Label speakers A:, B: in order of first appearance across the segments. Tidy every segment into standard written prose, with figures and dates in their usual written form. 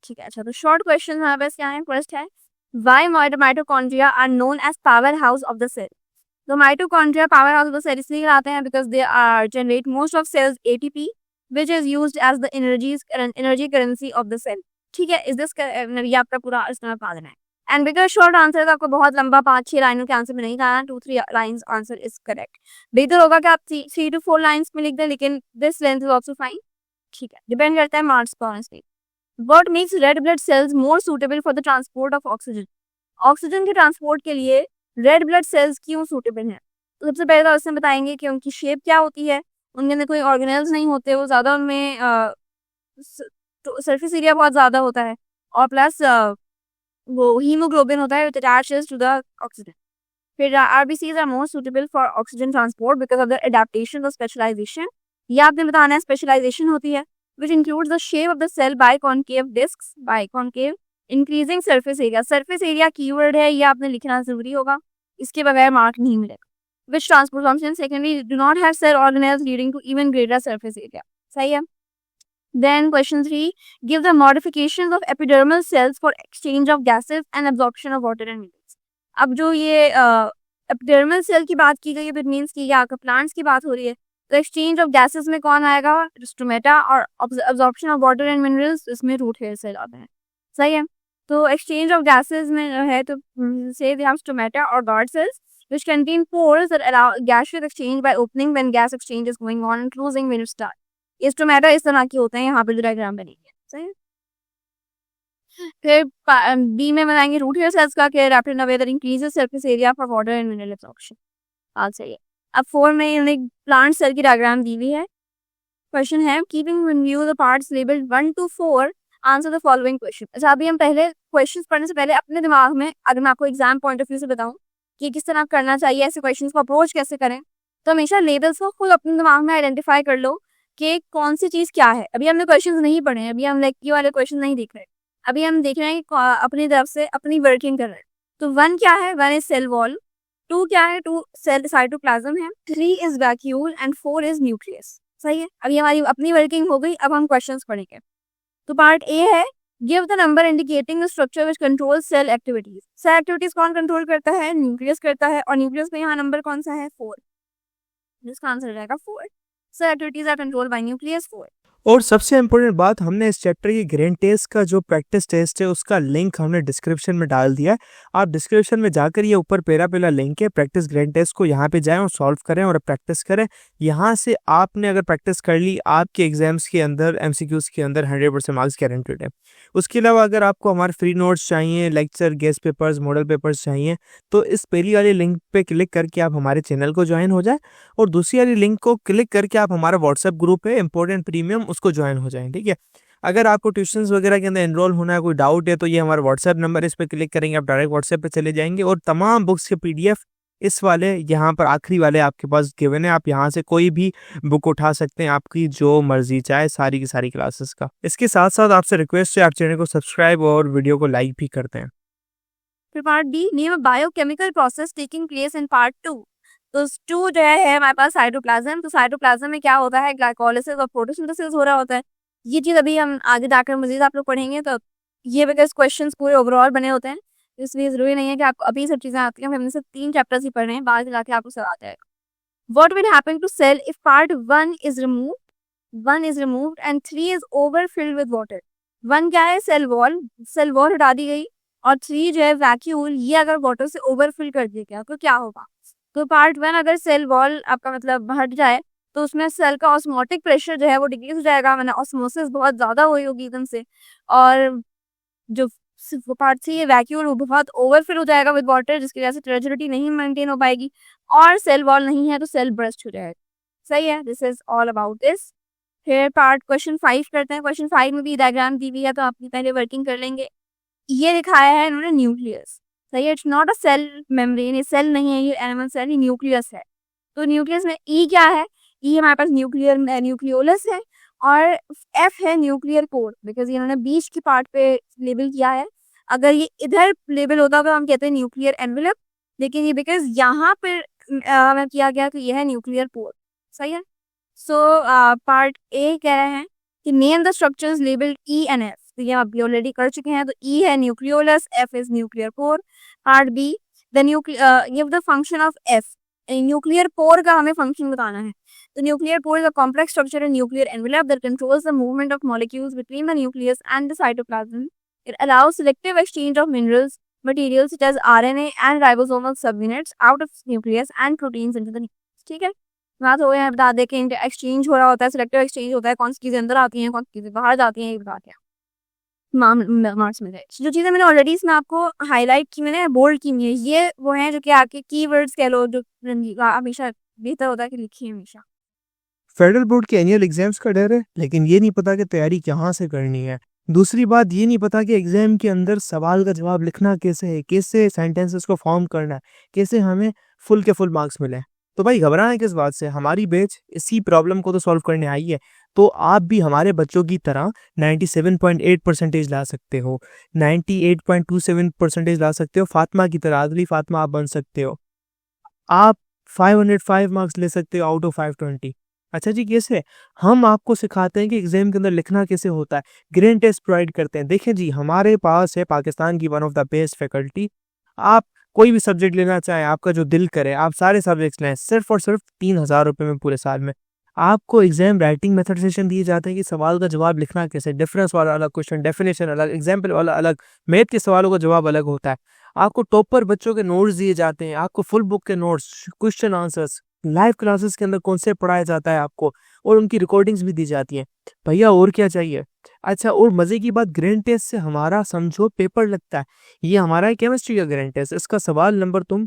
A: ठीक है। अच्छा, तो शॉर्ट क्वेश्चन हमारे पास क्या है? फर्स्ट है, why mitochondria are known as power house of the cell. तो mitochondria power house of the cell इसलिए कहलाते हैं because they are generate most of cells ATP which is used as the energy currency of the cell. ठीक है, is this ये आपका पूरा इसका पा देना है। एंड बिकॉज शॉर्ट आंसर तो आपको बहुत लंबा 5-6 लाइनों के आंसर में नहीं कहा, 2-3 लाइन्स आंसर इज करेक्ट। बेहतर होगा कि आप 3 to 4 लाइन्स में लिख दें, लेकिन this length is also fine. ठीक है, डिपेंड करता है मार्क्स पर honestly. What makes red blood cells more suitable for the transport of oxygen? Oxygen के ट्रांसपोर्ट के लिए रेड ब्लड सेल्स क्यों सूटेबल हैं? तो सबसे पहले तो इसमें बताएंगे कि उनकी शेप क्या होती है। उनके अंदर कोई ऑर्गेनेल्स नहीं होते, वो ज़्यादा उनमें सरफेस एरिया बहुत ज़्यादा होता है, और प्लस वो हीमोग्लोबिन होता है अटैच्ड टू द ऑक्सीजन। फिर RBCs are more suitable for oxygen transport because of the adaptation और स्पेशलाइजेशन। ये आपने बताना है, स्पेशलाइजेशन होती है which includes the shape of the cell by concave discs, by concave, increasing surface area. Surface area keyword है, ये आपने लिखना जरूरी होगा, इसके बगैर मार्क नहीं मिलेगा। Which transport function secondly do not have cell organelles leading to even greater surface area. सही है। Then question 3, give the modifications of epidermal cells for exchange of gases and absorption of water and minerals. अब जो ये epidermal cell की बात की गई है, इट मीन्स कि आपका प्लांट्स की बात हो रही है, तो एक्सचेंज ऑफ गैसेस में कौन आएगा? स्टोमेटा, और absorption of water and minerals इसमें रूट हेयर सेल आते हैं। सही है। तो एक्सचेंज ऑफ गैसेस में है तो से वी हैव स्टोमेटा और guard cells which contain pores that allow gaseous exchange by opening when gas exchange is going on and closing when it starts. ये स्टोमेटा इस तरह के होते हैं, यहाँ पे जो डायग्राम बनेंगे। सही है। फिर बी में बनाएंगे रूट हेयर सेल्स का care rapid way that increases surface area for water and mineral absorption. बात सही है। अब 4 में इन्होंने प्लांट सेल की डायग्राम दी हुई है। क्वेश्चन है, keeping in view the parts labelled 1 to 4 answer the following question. अच्छा, अभी हम पहले क्वेश्चंस पढ़ने से पहले अपने दिमाग में, अगर मैं आपको एग्जाम पॉइंट ऑफ व्यू से बताऊं कि किस तरह करना चाहिए, ऐसे क्वेश्चंस को अप्रोच कैसे करें, तो हमेशा लेबल्स को खुद अपने दिमाग में आइडेंटिफाई कर लो कि कौन सी चीज क्या है। अभी हमने क्वेश्चन नहीं पढ़े हैं, अभी हम लाइक ये वाले क्वेश्चन नहीं देख रहे, अभी हम देख रहे हैं कि अपनी तरफ से अपनी वर्किंग कर रहे हैं। तो 1 क्या है? 1 इज सेल वॉल। 2 क्या है? 2 सेल साइटोप्लाज्म है। 3 is vacuole and 4 is nucleus. सही है। अभी हमारी अपनी वर्किंग हो गई, अब हम क्वेश्चंस पढ़ेंगे। तो पार्ट ए है, give the number indicating the structure which controls cell activities. Cell activities कौन कंट्रोल करता है? न्यूक्लियस करता है, और न्यूक्लियस में यहाँ नंबर कौन सा है? 4। जिसका आंसर रहेगा 4। Cell activities are controlled by nucleus 4।
B: और सबसे इम्पोर्टेंट बात, हमने इस चैप्टर की ग्रेन टेस्ट का जो प्रैक्टिस टेस्ट है उसका लिंक हमने डिस्क्रिप्शन में डाल दिया है। आप डिस्क्रिप्शन में जाकर ये ऊपर पहला लिंक है प्रैक्टिस ग्रेन टेस्ट को, यहाँ पे जाएं और सॉल्व करें और प्रैक्टिस करें। यहाँ से आपने अगर प्रैक्टिस कर ली, आपके एग्जाम्स के अंदर एमसीक्यूज के अंदर 100% मार्क्स गारंटेड है। उसके अलावा अगर आपको हमारे फ्री नोट्स चाहिए, lecture, guest papers, model papers चाहिए, तो इस पहली वाली लिंक पे क्लिक करके आप हमारे चैनल को ज्वाइन हो जाए, और दूसरी वाली लिंक को क्लिक करके आप हमारा व्हाट्सएप ग्रुप है इंपॉर्टेंट प्रीमियम, उसको ज्वाइन हो जाएं। ठीक है। अगर आपको ट्यूशंस वगैरह के अंदर एनरोल होना है, कोई डाउट है, तो ये हमारा व्हाट्सएप नंबर है, इस पर क्लिक करेंगे आप डायरेक्ट व्हाट्सएप पे चले जाएंगे, और तमाम बुक्स के पीडीएफ इस वाले यहाँ पर आखिरी वाले आपके पास गिवन है। आप यहाँ से कोई भी बुक उठा सकते हैं, आपकी जो मर्जी चाहे, सारी की सारी क्लासेस का। इसके साथ साथ आपसे रिक्वेस्ट है, आप चैनल को सब्सक्राइब और वीडियो को लाइक भी करते हैं।
A: फिर part D, name a biochemical process taking place in part 2। तो 2 जो है हमारे पास साइटोप्लाज्म। तो साइटोप्लाज्म में क्या होता है? ग्लाइकोलिसिस और फोटोसिंथेसिस हो रहा होता है। ये चीज़ अभी हम आगे जाकर मजीद आप लोग पढ़ेंगे, तो ये बिकॉज क्वेश्चंस पूरे ओवरऑल बने होते हैं, इसलिए जरूरी नहीं है कि आपको अभी सब चीज़ें आती हैं। हमने सिर्फ 3 चैप्टर्स ही पढ़ रहे हैं, बाद में जाके आपको सब आता है। What will happen to cell if part 1 is removed and 3 is overfilled with water. 1 क्या है? Cell wall. सेल वॉल हटा दी गई, और 3 जो है वैक्यूल, ये अगर वाटर से ओवरफिल कर दिया गया तो क्या होगा? तो पार्ट 1 अगर सेल वॉल आपका मतलब हट जाए, तो उसमें सेल का ऑस्मोटिक प्रेशर जो है वो डिक्रीज हो जाएगा, मैंने ऑस्मोसिस बहुत ज़्यादा हुई होगी एकदम से, और जो पार्ट 3 है वैक्यूल, वो बहुत ओवरफिल हो जाएगा विद वाटर, जिसकी वजह से टर्जिडिटी नहीं मेंटेन हो पाएगी, और सेल वॉल नहीं है तो सेल बर्स्ट हो जाएगा। सही है। This is all about this. फिर पार्ट क्वेश्चन 5 करते हैं। क्वेश्चन 5 में भी डायग्राम दी हुई है, तो आप पहले वर्किंग कर लेंगे। ये दिखाया है इन्होंने न्यूक्लियस। सही है। It's not a cell membrane, ये सेल नहीं है, ये एनिमल सेल, ये न्यूक्लियस है। तो न्यूक्लियस में ई क्या है? ई हमारे पास न्यूक्लियोलस है, और एफ है न्यूक्लियर कोर, बिकॉज इन्होंने बीच की पार्ट पे लेबल किया है। अगर ये इधर लेबल होता तो हम कहते हैं न्यूक्लियर एनवेलप, लेकिन ये बिकॉज यहाँ पर हमें किया गया कि यह है न्यूक्लियर पोर। सही है। सो पार्ट ए कह रहे हैं कि name the structures labelled E and F. तो ये आप ऑलरेडी कर चुके हैं। तो ई है nucleolus, F is nuclear pore. Part B, the give the function of F. Nuclear pore का हमें फंक्शन बताना है। तो nuclear pore is a complex structure in nuclear envelope that controls the movement of molecules between the nucleus and the cytoplasm. It allows selective exchange of minerals materials such as RNA and ribosomal subunits out of nucleus and proteins into the nucleus। ठीक है, बात हो गया। बता दें कि exchange हो रहा होता है, सिलेक्टिव एक्सचेंज होता है, कौन सी चीजें अंदर आती हैं, कौन सी चीजें बाहर जाती हैं, ये बता दिया मार्क्स में। जो चीजें मैंने ऑलरेडी इसमें आपको हाईलाइट की, मैंने बोल्ड की है, ये वो हैं जो कि आपके कीवर्ड्स कह लो, जो हमेशा बेहतर होता है कि लिखिए हमेशा।
B: फेडरल बोर्ड के एनुअल एग्जाम्स का डर है, लेकिन ये नहीं पता कि तैयारी कहाँ से करनी है। दूसरी बात ये नहीं पता कि एग्जाम के अंदर सवाल का जवाब लिखना कैसे है, कैसे सेंटेंसेस को फॉर्म करना है, कैसे हमें फुल के फुल मार्क्स मिले। तो भाई घबराएं किस बात से, हमारी बैच इसी प्रॉब्लम को तो सॉल्व करने आई है। तो आप भी हमारे बच्चों की तरह 97.8% ला सकते हो, 98.27% ला सकते हो, फातिमा की तरह, आदली फातिमा आप बन सकते हो। आप 505 मार्क्स ले सकते हो आउट ऑफ 520। अच्छा जी, कैसे? हम आपको सिखाते हैं कि एग्जाम के अंदर लिखना कैसे होता है, ग्रेड टेस्ट प्रोवाइड करते हैं। देखें जी, हमारे पास है पाकिस्तान की one of the best faculty. आप कोई भी सब्जेक्ट लेना चाहें, आपका जो दिल करे, आप सारे सब्जेक्ट्स लें, सिर्फ और सिर्फ 3,000 रुपये में पूरे साल में। आपको एग्जाम राइटिंग मेथड सेशन दिए जाते हैं कि सवाल का जवाब लिखना कैसे, डिफरेंस वाला अलग क्वेश्चन, डेफिनेशन अलग, एग्जाम्पल वाला अलग, मैथ के सवालों का जवाब अलग होता है। आपको टॉपर बच्चों के नोट्स दिए जाते हैं, आपको फुल बुक के notes, question answers, live classes के अंदर कॉन्सेप्ट पढ़ाया जाता है आपको, और उनकी रिकॉर्डिंग्स भी दी जाती हैं। भैया और क्या चाहिए? अच्छा, और मज़े की बात, ग्रैंड टेस्ट से हमारा समझो पेपर लगता है। ये हमारा है केमिस्ट्री का ग्रैंड टेस्ट, इसका सवाल नंबर तुम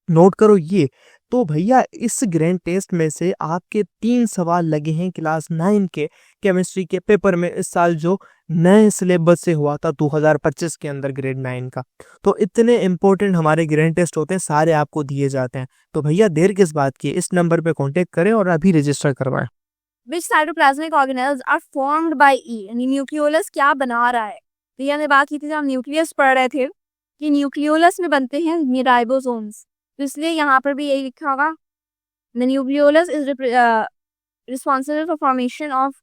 B: नोट करो ये। तो भैया इस ग्रैंड टेस्ट में से आपके 3 सवाल लगे हैं क्लास 9 के केमिस्ट्री के पेपर में इस साल, जो नए सिलेबस से हुआ था 2025 के अंदर ग्रेड 9 का। तो इतने इंपॉर्टेंट हमारे ग्रैंड टेस्ट होते हैं, सारे आपको दिए जाते हैं। तो भैया देर किस बात की, इस नंबर पे कांटेक्ट करें और अभी रजिस्टर करवाएं।
A: Which cytoplasmic organelles are formed by E? यानी न्यूक्लियोलस क्या बना रहा है। भैया ने बात की थी जब हम न्यूक्लियस पढ़ रहे थे कि न्यूक्लियोलस में बनते हैं राइबोसोम्स, तो इसलिए यहाँ पर भी यही लिखा होगा, the nucleolus is responsible for formation of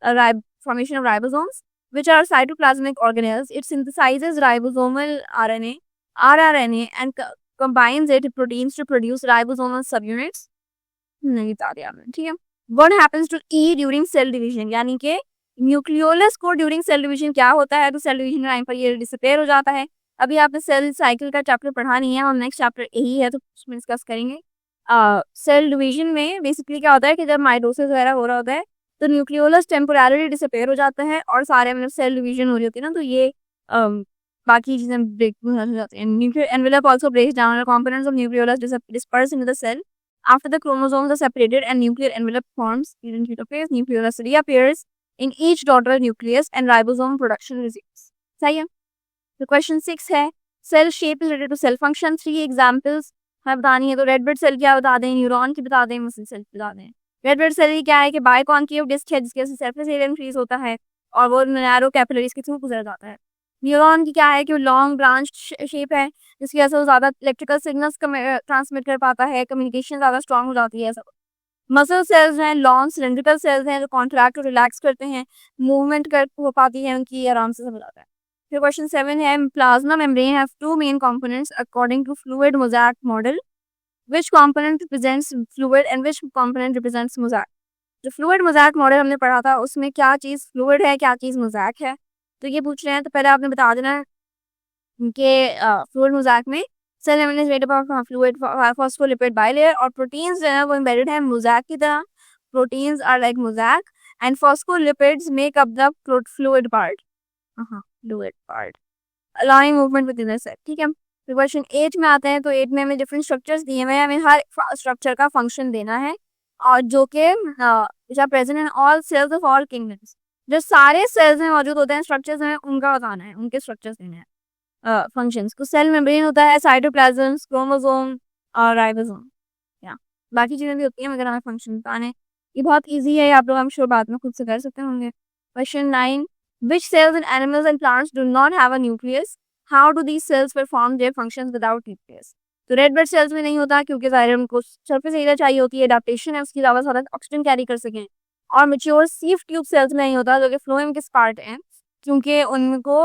A: ribosomes which are cytoplasmic organelles. It synthesizes ribosomal RNA, rRNA and combines it with proteins to produce ribosomal subunits. नहीं बता दिया मैंने, ठीक है। What happens to E during cell division? यानी कि nucleolus को during cell division क्या होता है, तो सेल डिवीजन टाइम पर ये डिसअपेयर हो जाता है। अभी आपने सेल साइकिल का चैप्टर पढ़ा नहीं है और नेक्स्ट चैप्टर यही है, तो उसमें डिस्कस करेंगे। सेल डिवीजन में बेसिकली क्या होता है कि जब माइटोसिस वगैरह हो रहा होता है तो न्यूक्लियोलस टेम्पोररी डिसअपेयर हो जाता है और सारे मतलब सेल डिवीजन हो रही होती है ना, तो ये बाकी चीजें ब्रेक हो जाती हैं। Nuclear envelope also breaks down components of nucleolus disperse into the cell after the chromosomes are separated and nuclear envelope forms in phase. Nucleolus reappears in each daughter nucleus and ribosome production resumes. सही है। तो question 6 है, cell shape is related to cell function. 3 examples हमें बतानी है, तो red blood cell क्या बता दें, न्यूरॉन की बता दें, मसल सेल बता दें। रेड ब्लड सेल क्या है कि बाइकॉन्केव डिस्क है जिसके सरफेस एरिया इंक्रीज होता है और वो नैरो कैपिलरीज के थ्रू गुजर जाता है। न्यूरॉन की क्या है कि वो लॉन्ग ब्रांच शेप है जिसकी वजह से वो ज़्यादा इलेक्ट्रिकल सिग्नल्स ट्रांसमिट कर पाता है, कम्युनिकेशन ज़्यादा स्ट्रॉन्ग हो जाती है। सब मसल सेल्स हैं, लॉन्ग सिलेंड्रिकल सेल्स हैं जो कॉन्ट्रैक्ट और रिलैक्स करते हैं, मूवमेंट कर हो पाती है उनकी, आराम से सब हो जाता है। फिर क्वेश्चन 7 है, plasma membrane have 2 main components according to fluid mosaic model. Which component represents fluid and which component represents mosaic. जो फ्लूइड मोज़ैक मॉडल हमने पढ़ा था उसमें क्या चीज़ फ्लूइड है, क्या चीज़ मोज़ैक है, तो ये पूछ रहे हैं। तो पहले आपने बता देना है कि फ्लूइड मोज़ैक में cell membrane is made up of fluid phospholipid bilayer और प्रोटीन्स जो है वो एम्बेडेड है मोज़ैक की तरह। Proteins are like mosaic and phospholipids make up the fluid part, fluid part allowing movement within the cell, ठीक है। फिर क्वेश्चन 8 में आते हैं, तो 8 में हमें डिफरेंट स्ट्रक्चर्स दिए हुए हैं, हमें हर स्ट्रक्चर का फंक्शन देना है और जो कि present in all cells of all kingdoms, जो सारे सेल्स में मौजूद होते हैं स्ट्रक्चर्स में उनका बताना है, उनके स्ट्रक्चर्स देने हैं। फंक्शंस को सेल मेम्ब्रेन होता है, साइटोप्लाज्म, क्रोमोसोम और राइबोसोम, या बाकी चीजें भी होती हैं मगर हमें फंक्शन बताने। ये बहुत इजी है, आप लोग हम श्योर बाद में खुद से कर सकते होंगे। Question 9, which cells in animals and plants do not have a nucleus? How do these cells perform their functions without nucleus? तो रेड ब्लड सेल्स में नहीं होता क्योंकि ज़ाहिर उनको सरफेस एरिया चाहिए होती है, एडाप्टेशन है उसकी, ज़्यादा ऑक्सीजन कैरी कर सकें। और मैच्योर सीफ ट्यूब सेल्स में नहीं होता जो कि फ्लोएम के पार्ट हैं, क्योंकि उनको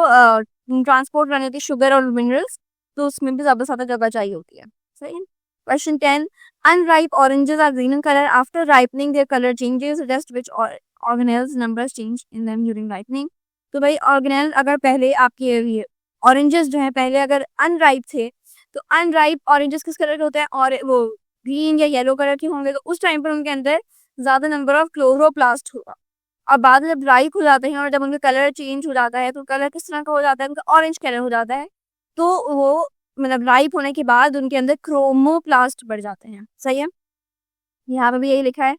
A: ट्रांसपोर्ट करनी होती है शुगर और मिनरल्स, तो उसमें भी ज़्यादा जगह चाहिए होती है। सही है। Question 10, unripe oranges are green in colour after ripening their colour changes, suggest which organelles numbers change in them during ripening. तो भाई ऑर्गेनेल अगर पहले आपके ये ऑरेंजेस जो है पहले अगर अनराइप थे, तो अनराइप ऑरेंजेस किस कलर के होते हैं, और वो ग्रीन या येलो कलर के होंगे, तो उस टाइम पर उनके अंदर ज्यादा नंबर ऑफ क्लोरोप्लास्ट होगा। और बाद में जब राइप हो जाते हैं और जब उनका कलर चेंज हो जाता है, तो कलर किस तरह का हो जाता है, उनका ऑरेंज कलर हो जाता है। तो वो मतलब राइप होने के बाद उनके अंदर क्रोमोप्लास्ट बढ़ जाते हैं। सही है। यहाँ पे भी यही लिखा है,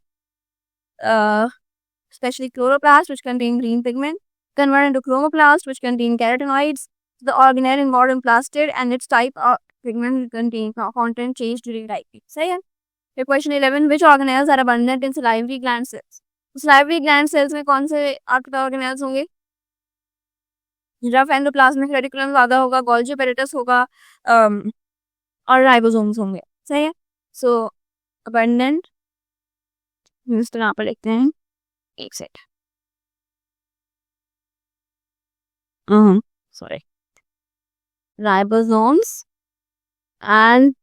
A: especially chloroplast which contain green pigment convert into chromoplast which contain carotenoids. The organelle in modern plastid and its type of pigment contain content change during ripening. सही है। फिर question 11, which organelles are abundant in salivary gland cells? salivary gland cells में कौन से आपके organelles होंगे? Rough endoplasmic reticulum ज्यादा होगा, गोल्जी एपेरेटस होगा, और राइबोसोम्स होंगे। सही है। सो abundant इस तरह पर लिखते हैं, एक set sorry, ribosomes and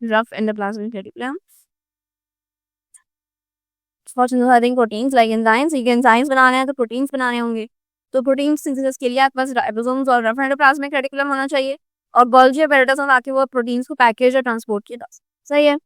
A: rough endoplasmic reticulum for synthesizing proteins like enzymes। ये enzymes बनाने हैं तो proteins बनाने होंगे, तो protein synthesis के लिए आपके पास ribosomes और rough endoplasmic reticulum होना चाहिए, और गोल्जी apparatus ताकि वो proteins को पैकेज और ट्रांसपोर्ट किया जा सके। सही है।